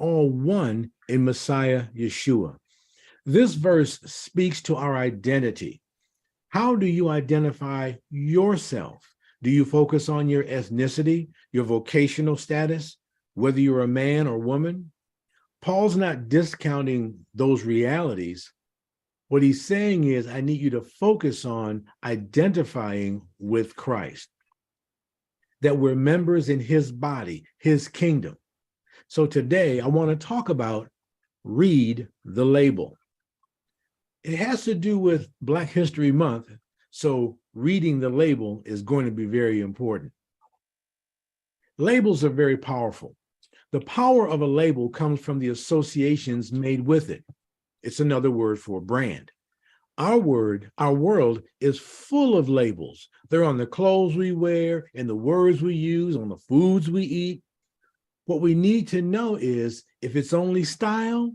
all one in Messiah Yeshua. This verse speaks to our identity. How do you identify yourself? Do you focus on your ethnicity, your vocational status, whether you're a man or woman? Paul's not discounting those realities. What he's saying is, I need you to focus on identifying with Christ, that we're members in his body, his kingdom. So today I want to talk about Read the Label. It has to do with Black History Month, so reading the label is going to be very important. Labels are very powerful. The power of a label comes from the associations made with it. It's another word for brand. Our world is full of labels. They're on the clothes we wear, and the words we use, on the foods we eat. What we need to know is if it's only style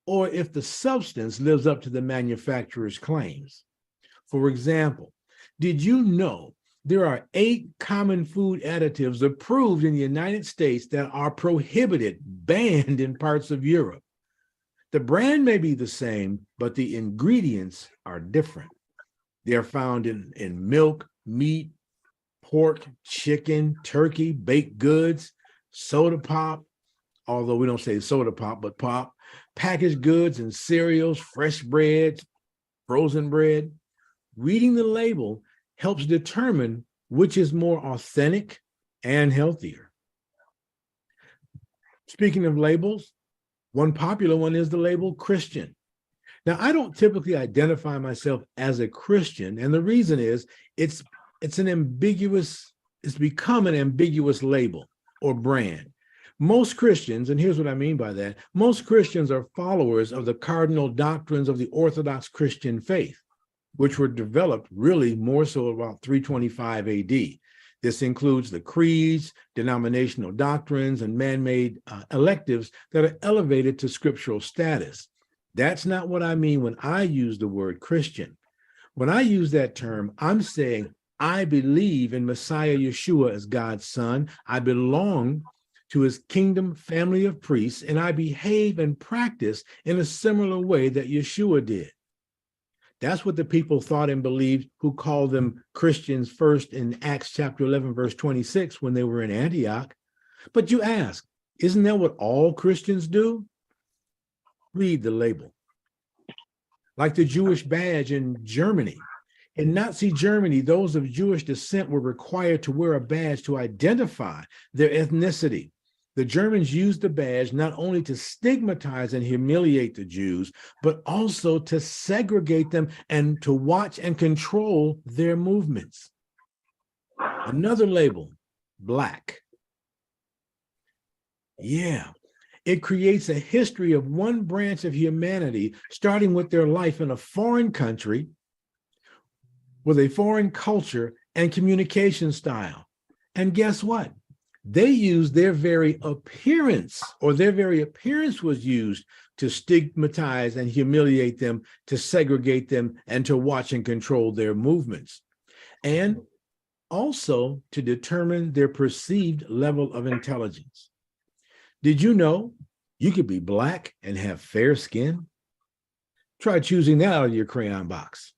or if the substance lives up to the manufacturer's claims. For example, did you know there are 8 common food additives approved in the United States that are prohibited, banned in parts of Europe? The brand may be the same, but the ingredients are different. They're found in milk, meat, pork, chicken, turkey, baked goods, soda pop, although we don't say soda pop, but pop, packaged goods and cereals, fresh bread, frozen bread. Reading the label helps determine which is more authentic and healthier. Speaking of labels, one popular one is the label Christian. Now, I don't typically identify myself as a Christian, and the reason is it's become an ambiguous label or brand. Most Christians, and here's what I mean by that, most Christians are followers of the cardinal doctrines of the Orthodox Christian faith, which were developed really more so about 325 AD. This includes the creeds, denominational doctrines, and man-made electives that are elevated to scriptural status. That's not what I mean when I use the word Christian. When I use that term, I'm saying I believe in Messiah Yeshua as God's son. I belong to his kingdom family of priests, and I behave and practice in a similar way that Yeshua did. That's what the people thought and believed who called them Christians first in Acts chapter 11, verse 26, when they were in Antioch. But you ask, isn't that what all Christians do? Read the label. Like the Jewish badge in Germany. In Nazi Germany, those of Jewish descent were required to wear a badge to identify their ethnicity. The Germans used the badge not only to stigmatize and humiliate the Jews, but also to segregate them and to watch and control their movements. Another label, Black. Yeah, it creates a history of one branch of humanity, starting with their life in a foreign country with a foreign culture and communication style. And guess what? They used their very appearance, or their very appearance was used to stigmatize and humiliate them, to segregate them, and to watch and control their movements, and also to determine their perceived level of intelligence. Did you know you could be Black and have fair skin? Try choosing that out of your crayon box.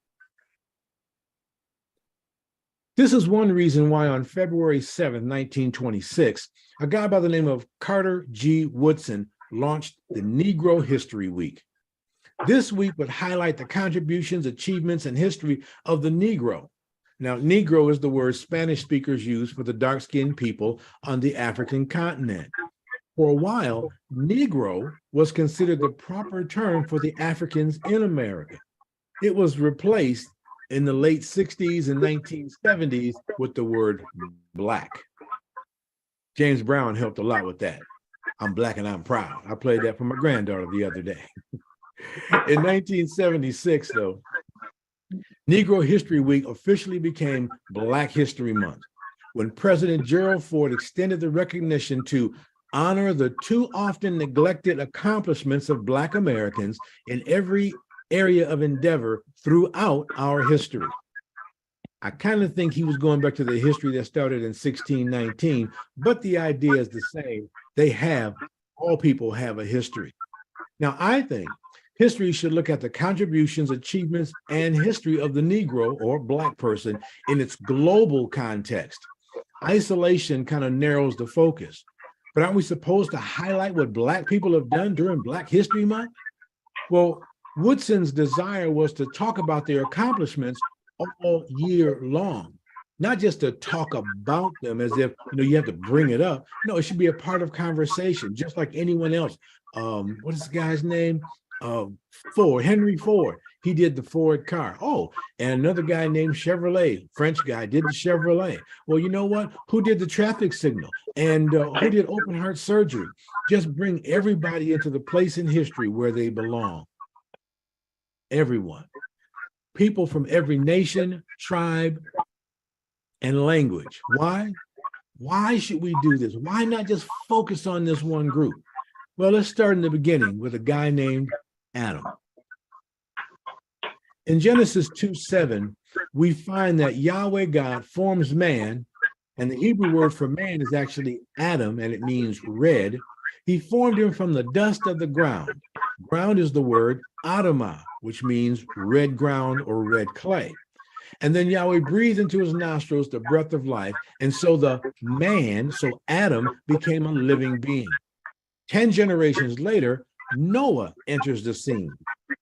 This is one reason why on February 7th, 1926, a guy by the name of Carter G. Woodson launched the Negro History Week. This week would highlight the contributions, achievements, and history of the Negro. Now, Negro is the word Spanish speakers use for the dark-skinned people on the African continent. For a while, Negro was considered the proper term for the Africans in America. It was replaced in the late 60s and 1970s with the word Black. James Brown helped a lot with that. I'm Black and I'm proud. I played that for my granddaughter the other day. In 1976, though, Negro History Week officially became Black History Month, when President Gerald Ford extended the recognition to honor the too often neglected accomplishments of Black Americans in every area of endeavor throughout our history. I kind of think he was going back to the history that started in 1619, but the idea is the same. They have All people have a history. Now, I think history should look at the contributions, achievements, and history of the Negro or Black person in its global context. Isolation kind of narrows the focus. But aren't we supposed to highlight what Black people have done during Black History Month? Well, Woodson's desire was to talk about their accomplishments all year long, not just to talk about them as if, you have to bring it up. No, it should be a part of conversation, just like anyone else. What is the guy's name? Ford, Henry Ford. He did the Ford car. Oh, and another guy named Chevrolet, French guy, did the Chevrolet. Well, you know what? Who did the traffic signal? And who did open heart surgery? Just bring everybody into the place in history where they belong. Everyone. People from every nation, tribe, and language. Why? Why should we do this? Why not just focus on this one group? Well, let's start in the beginning with a guy named Adam. In Genesis 2:7, we find that Yahweh God forms man, and the Hebrew word for man is actually Adam, and it means red. He formed him from the dust of the ground. Ground is the word Adamah, which means red ground or red clay. And then Yahweh breathed into his nostrils the breath of life. And so so Adam became a living being. 10 generations later, Noah enters the scene.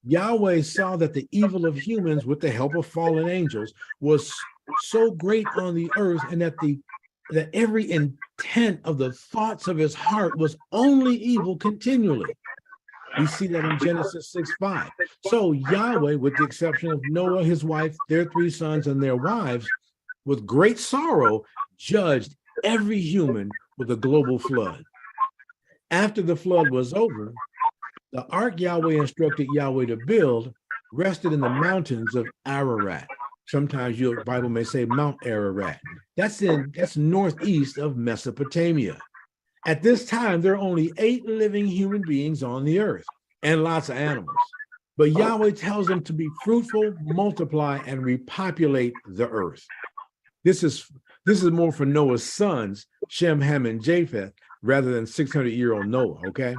Yahweh saw that the evil of humans with the help of fallen angels was so great on the earth, and that every intent of the thoughts of his heart was only evil continually. We see that in Genesis 6:5. So Yahweh, with the exception of Noah, his wife, their 3 sons, and their wives, with great sorrow, judged every human with a global flood. After the flood was over, the ark Yahweh instructed Yahweh to build rested in the mountains of Ararat. Sometimes your Bible may say Mount Ararat. That's northeast of Mesopotamia. At this time, there are only 8 living human beings on the earth and lots of animals. But Yahweh tells them to be fruitful, multiply, and repopulate the earth. This is more for Noah's sons, Shem, Ham, and Japheth, rather than 600-year-old Noah, okay?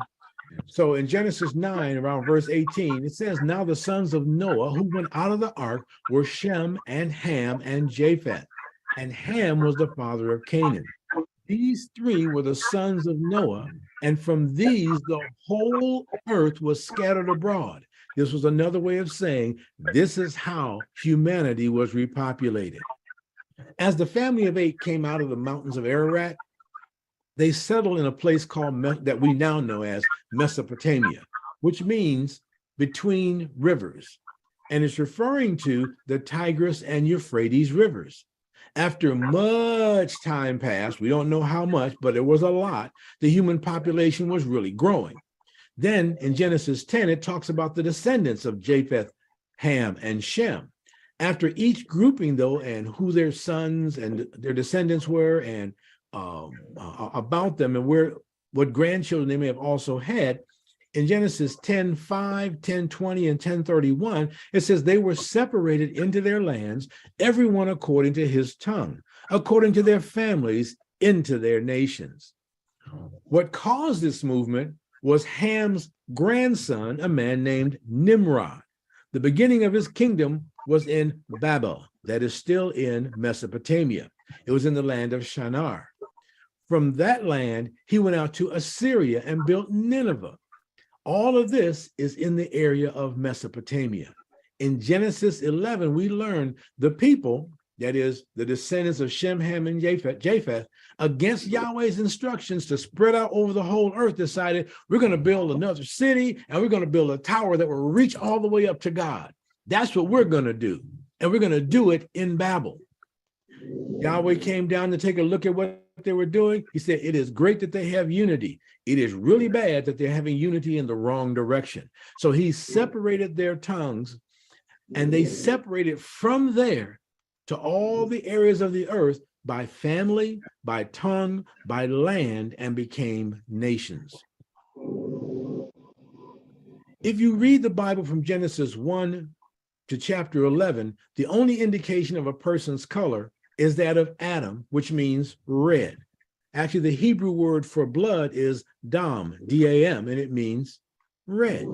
So in Genesis 9, around verse 18, it says, now the sons of Noah who went out of the ark were Shem and Ham and Japheth. And Ham was the father of Canaan. These 3 were the sons of Noah, and from these the whole earth was scattered abroad. This was another way of saying this is how humanity was repopulated. As the family of 8 came out of the mountains of Ararat, they settled in a place called that we now know as Mesopotamia, which means between rivers, and it's referring to the Tigris and Euphrates rivers. After much time passed, we don't know how much, but it was a lot, the human population was really growing. Then in Genesis 10, it talks about the descendants of Japheth, Ham, and Shem. After each grouping, though, and who their sons and their descendants were, and about them, and what grandchildren they may have also had, in Genesis 10:5, 10:20, and 10:31, it says they were separated into their lands, everyone according to his tongue, according to their families, into their nations. What caused this movement was Ham's grandson, a man named Nimrod. The beginning of his kingdom was in Babel, that is still in Mesopotamia. It was in the land of Shinar. From that land, he went out to Assyria and built Nineveh. All of this is in the area of Mesopotamia. In Genesis 11, we learn the people, that is, the descendants of Shem, Ham, and Japheth, against Yahweh's instructions to spread out over the whole earth, decided we're going to build another city and we're going to build a tower that will reach all the way up to God. That's what we're going to do. And we're going to do it in Babel. Yahweh came down to take a look at what they were doing. He said, it is great that they have unity. It is really bad that they're having unity in the wrong direction. So he separated their tongues, and they separated from there to all the areas of the earth by family, by tongue, by land, and became nations. If you read the Bible from Genesis 1 to chapter 11, the only indication of a person's color is that of Adam, which means red. Actually, the Hebrew word for blood is dam, D-A-M, and it means red.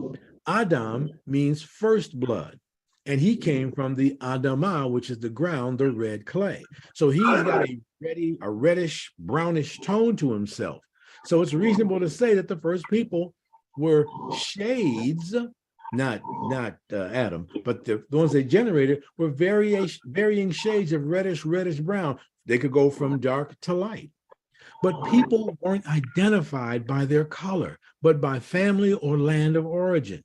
Adam means first blood, and he came from the Adamah, which is the ground, the red clay. So he's got a reddish, brownish tone to himself. So it's reasonable to say that the first people were shades, not Adam, but the ones they generated were varying shades of reddish brown. They could go from dark to light. But people weren't identified by their color, but by family or land of origin.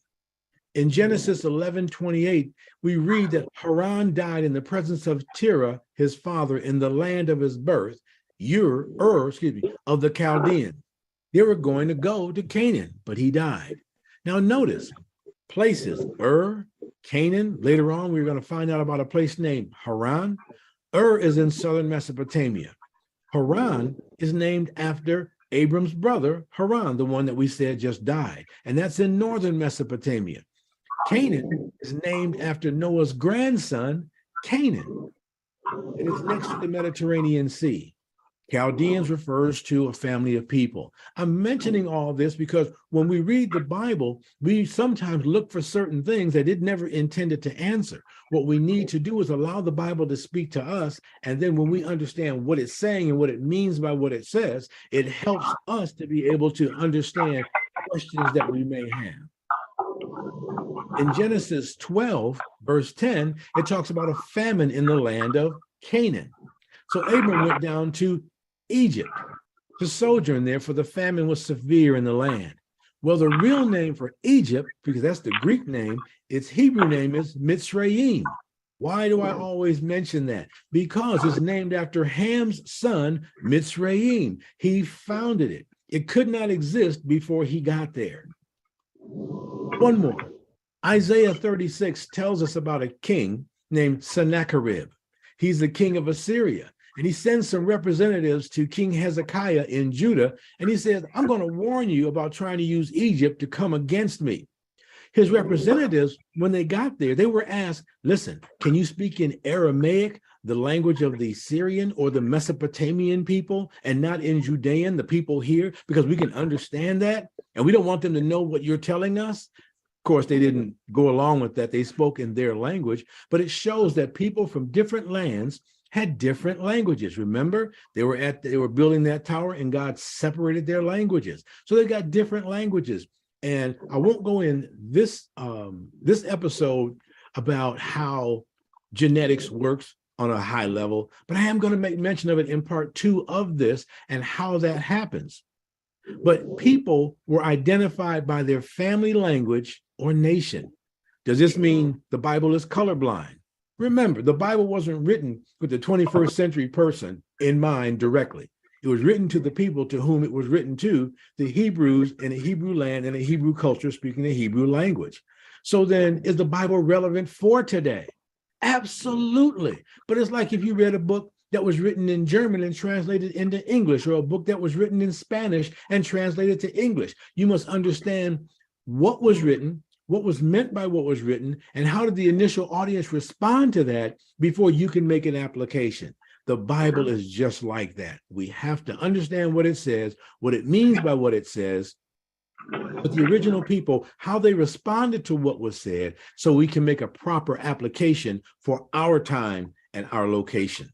In Genesis 11:28, we read that Haran died in the presence of Terah, his father, in the land of his birth, of the Chaldeans. They were going to go to Canaan, but he died. Now notice, places, Canaan. Later on, we're going to find out about a place named Haran. Is in southern Mesopotamia. Haran is named after Abram's brother, Haran, the one that we said just died. And that's in northern Mesopotamia. Canaan is named after Noah's grandson, Canaan. And it's next to the Mediterranean Sea. Chaldeans refers to a family of people. I'm mentioning all this because when we read the Bible, we sometimes look for certain things that it never intended to answer. What we need to do is allow the Bible to speak to us. And then when we understand what it's saying and what it means by what it says, it helps us to be able to understand questions that we may have. In Genesis 12, verse 10, it talks about a famine in the land of Canaan. So Abram went down to Egypt to sojourn there, for the famine was severe in the land. Well, the real name for Egypt, because that's the Greek name, its Hebrew name is Mitzrayim. Why do I always mention that? Because it's named after Ham's son, Mitzrayim. He founded it. It could not exist before he got there. One more. Isaiah 36 tells us about a king named Sennacherib. He's the king of Assyria. And he sends some representatives to King Hezekiah in Judah. And he says, I'm going to warn you about trying to use Egypt to come against me. His representatives, when they got there, they were asked, listen, can you speak in Aramaic, the language of the Syrian or the Mesopotamian people, and not in Judean, the people here, because we can understand that. And we don't want them to know what you're telling us. Of course, they didn't go along with that. They spoke in their language, but it shows that people from different lands had different languages. Remember, they were building that tower and God separated their languages. So they got different languages. And I won't go in this episode about how genetics works on a high level, but I am going to make mention of it in part 2 of this and how that happens. But people were identified by their family language or nation. Does this mean the Bible is colorblind? Remember, the Bible wasn't written with the 21st century person in mind directly. It was written to the people to whom it was written to, the Hebrews in a Hebrew land and a Hebrew culture speaking the Hebrew language. So then, is the Bible relevant for today? Absolutely. But it's like if you read a book that was written in German and translated into English, or a book that was written in Spanish and translated to English. You must understand what was written, what was meant by what was written, and how did the initial audience respond to that before you can make an application. The Bible is just like that. We have to understand what it says, what it means by what it says, but the original people, how they responded to what was said, so we can make a proper application for our time and our location.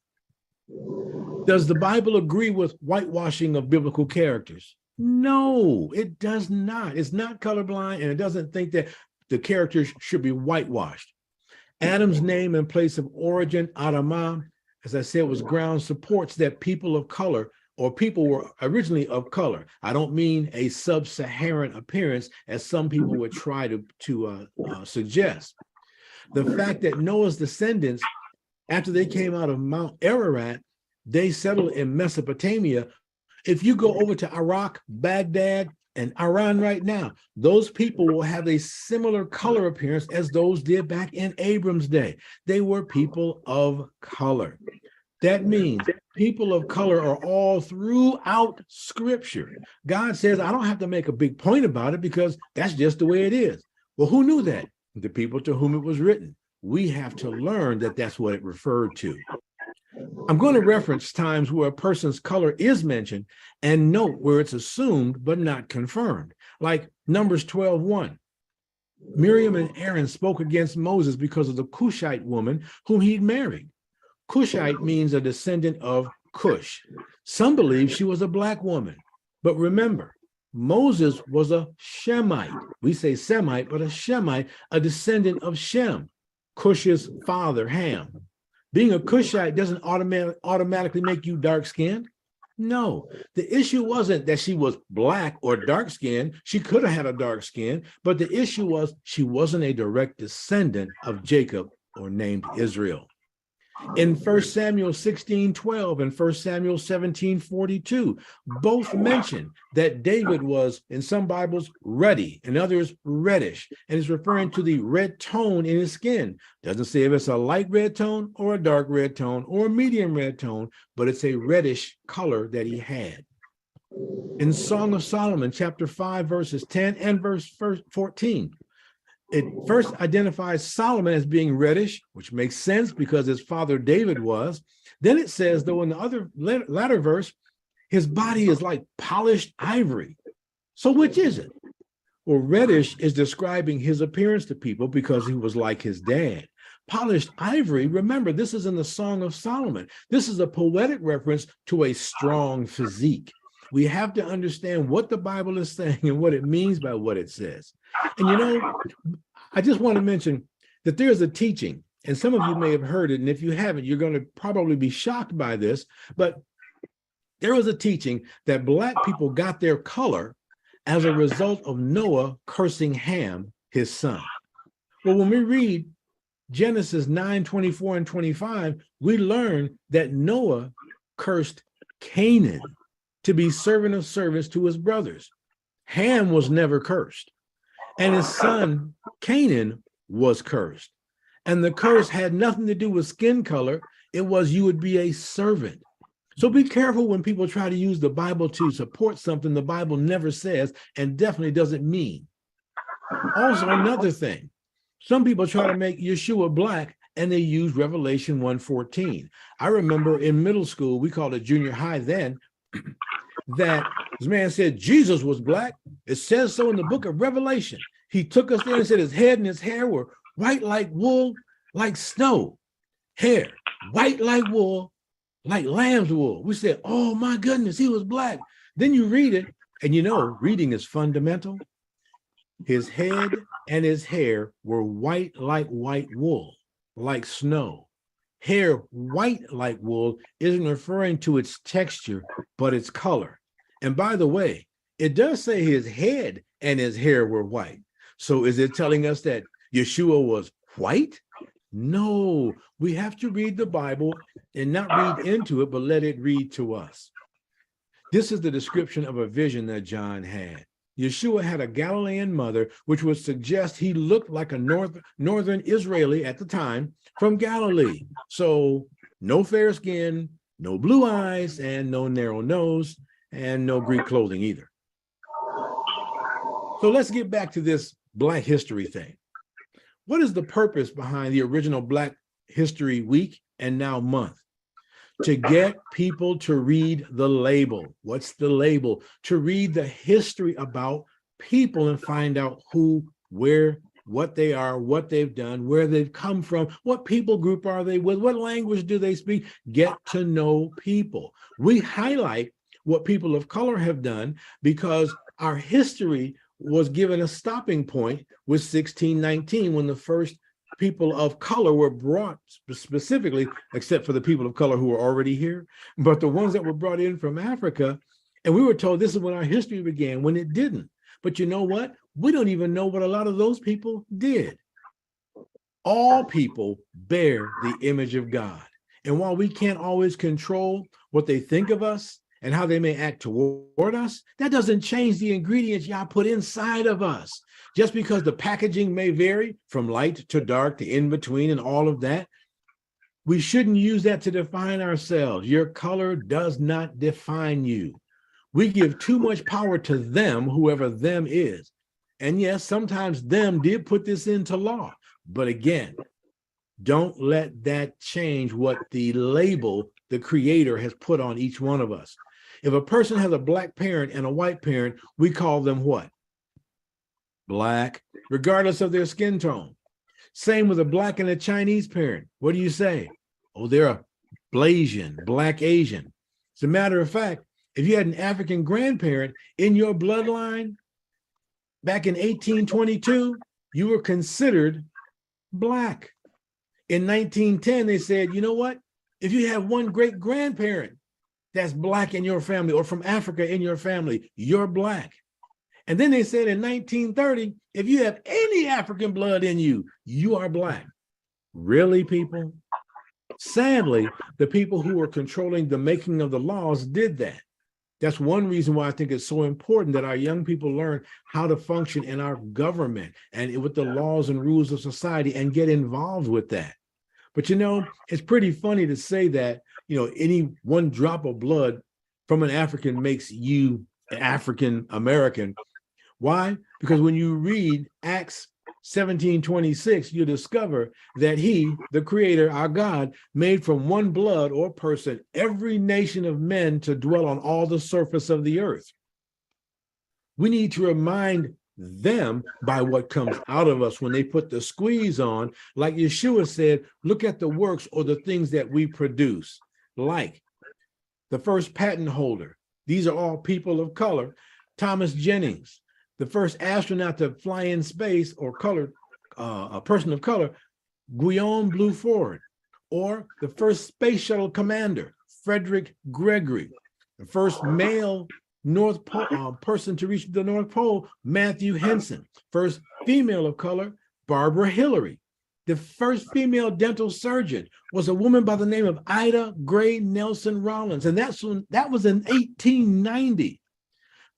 Does the Bible agree with whitewashing of biblical characters? No, it does not. It's not colorblind, and it doesn't think that the characters should be whitewashed. Adam's name and place of origin, Adamah, as I said, was ground, supports that people of color, or people were originally of color. I don't mean a sub-Saharan appearance, as some people would try to suggest. The fact that Noah's descendants, after they came out of Mount Ararat, they settled in Mesopotamia. If you go over to Iraq, Baghdad, and Iran right now, those people will have a similar color appearance as those did back in Abram's day. They were people of color. That means people of color are all throughout Scripture. God says, I don't have to make a big point about it because that's just the way it is. Well, who knew that? The people to whom it was written. We have to learn that that's what it referred to. I'm going to reference times where a person's color is mentioned and note where it's assumed but not confirmed. Like Numbers 12:1. Miriam and Aaron spoke against Moses because of the Cushite woman whom he'd married. Cushite means a descendant of Cush. Some believe she was a black woman. But remember, Moses was a Shemite. We say Semite, but a Shemite, a descendant of Shem, Cush's father, Ham. Being a Cushite doesn't automatically make you dark-skinned. No, the issue wasn't that she was black or dark-skinned. She could have had a dark skin, but the issue was she wasn't a direct descendant of Jacob or named Israel. In 1 Samuel 16:12 and 1 Samuel 17:42, both mention that David was, in some Bibles, ruddy, in others, reddish, and is referring to the red tone in his skin. Doesn't say if it's a light red tone or a dark red tone or a medium red tone, but it's a reddish color that he had. In Song of Solomon, chapter 5, verses 10 and verse 14, it first identifies Solomon as being reddish, which makes sense because his father David was. Then it says, though, in the other latter verse, his body is like polished ivory. So which is it? Well, reddish is describing his appearance to people because he was like his dad. Polished ivory, remember, this is in the Song of Solomon. This is a poetic reference to a strong physique. We have to understand what the Bible is saying and what it means by what it says. And you know, I just want to mention that there's a teaching, and some of you may have heard it, and if you haven't, you're going to probably be shocked by this, but there was a teaching that Black people got their color as a result of Noah cursing Ham, his son. Well, when we read Genesis 9:24 and 25, we learn that Noah cursed Canaan to be servant of servants to his brothers. Ham was never cursed, and his son Canaan was cursed. And the curse had nothing to do with skin color. It was you would be a servant. So be careful when people try to use the Bible to support something the Bible never says and definitely doesn't mean. Also, another thing, some people try to make Yeshua black and they use Revelation 1:14. I remember in middle school, we called it junior high then, that this man said Jesus was black. It says so in the book of Revelation. He took us there and said his head and his hair were white like wool, like snow. Hair, white like wool, like lamb's wool. We said, oh my goodness, he was black. Then you read it, and you know, reading is fundamental. His head and his hair were white like white wool, like snow. Hair white like wool isn't referring to its texture, but its color. And by the way, it does say his head and his hair were white. So is it telling us that Yeshua was white? No, we have to read the Bible and not read into it, but let it read to us. This is the description of a vision that John had. Yeshua had a Galilean mother, which would suggest he looked like a northern Israeli at the time from Galilee. So no fair skin, no blue eyes, and no narrow nose, and no Greek clothing either. So let's get back to this Black History thing. What is the purpose behind the original Black History Week and now month? To get people to read the label. What's the label? To read the history about people and find out who, where, what they are, what they've done, where they've come from, what people group are they with, what language do they speak. Get to know people. We highlight what people of color have done because our history was given a stopping point with 1619 when the first people of color were brought, specifically, except for the people of color who were already here, but the ones that were brought in from Africa. And we were told this is when our history began, when it didn't. But you know what? We don't even know what a lot of those people did. All people bear the image of God. And while we can't always control what they think of us and how they may act toward us, that doesn't change the ingredients Yah put inside of us. Just because the packaging may vary from light to dark to in between and all of that, we shouldn't use that to define ourselves. Your color does not define you. We give too much power to them, whoever them is. And yes, sometimes them did put this into law. But again, don't let that change what the label the Creator has put on each one of us. If a person has a black parent and a white parent, we call them what? Black, regardless of their skin tone. Same with a black and a Chinese parent. What do you say? Oh, they're a Blasian, black Asian. As a matter of fact, if you had an African grandparent in your bloodline back in 1822, you were considered black. In 1910, they said, you know what? If you have one great grandparent that's black in your family or from Africa in your family, you're black. And then they said in 1930, if you have any African blood in you, you are black. Really, people? Sadly, the people who were controlling the making of the laws did that. That's one reason why I think it's so important that our young people learn how to function in our government and with the laws and rules of society and get involved with that. But you know, it's pretty funny to say that, you know, any one drop of blood from an African makes you an African American. Why? Because when you read Acts 17:26, you discover that he, the Creator, our God, made from one blood or person every nation of men to dwell on all the surface of the earth. We need to remind them by what comes out of us when they put the squeeze on. Like Yeshua said, look at the works or the things that we produce. Like the first patent holder. These are all people of color. Thomas Jennings, the first astronaut to fly in space or colored, a person of color, Guillaume Bluford, or the first space shuttle commander, Frederick Gregory, the first male North Pole person to reach the North Pole, Matthew Henson, first female of color, Barbara Hillary. The first female dental surgeon was a woman by the name of Ida Gray Nelson Rollins, and that was in 1890.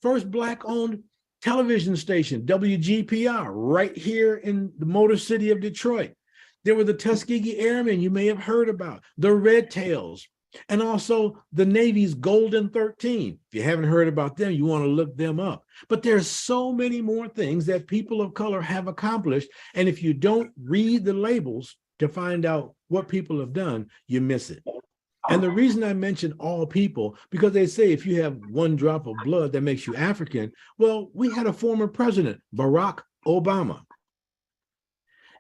First Black-owned television station, WGPR, right here in the Motor City of Detroit. There were the Tuskegee Airmen you may have heard about, the Red Tails, and also the Navy's Golden 13. If you haven't heard about them, you want to look them up. But there's so many more things that people of color have accomplished, and if you don't read the labels to find out what people have done, you miss it. And the reason I mention all people, because they say if you have one drop of blood that makes you African, well, we had a former president, Barack Obama.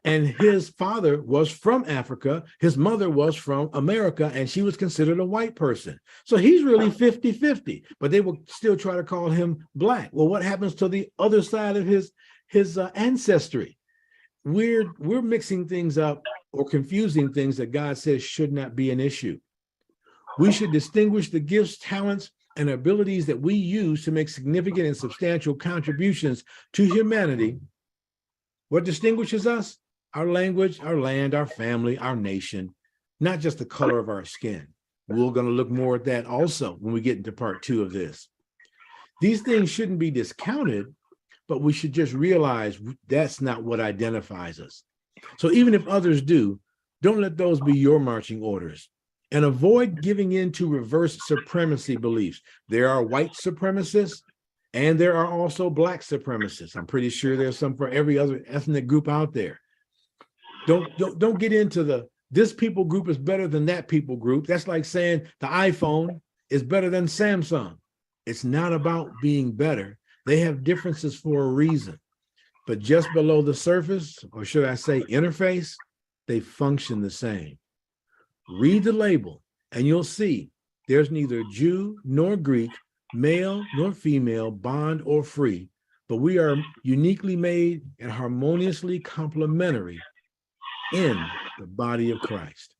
And his father was from Africa, his mother was from America, and she was considered a white person. So he's really 50-50, but they will still try to call him black. Well, what happens to the other side of his ancestry? We're mixing things up or confusing things that God says should not be an issue. We should distinguish the gifts, talents, and abilities that we use to make significant and substantial contributions to humanity. What distinguishes us? Our language, our land, our family, our nation, not just the color of our skin. We're going to look more at that also when we get into part 2 of this. These things shouldn't be discounted, but we should just realize that's not what identifies us. So even if others do, don't let those be your marching orders. And avoid giving in to reverse supremacy beliefs. There are white supremacists, and there are also black supremacists. I'm pretty sure there's some for every other ethnic group out there. Don't get into this people group is better than that people group. That's like saying the iPhone is better than Samsung. It's not about being better. They have differences for a reason. But just below the surface, or should I say interface, they function the same. Read the label, and you'll see there's neither Jew nor Greek, male nor female, bond or free, but we are uniquely made and harmoniously complementary in the body of Christ.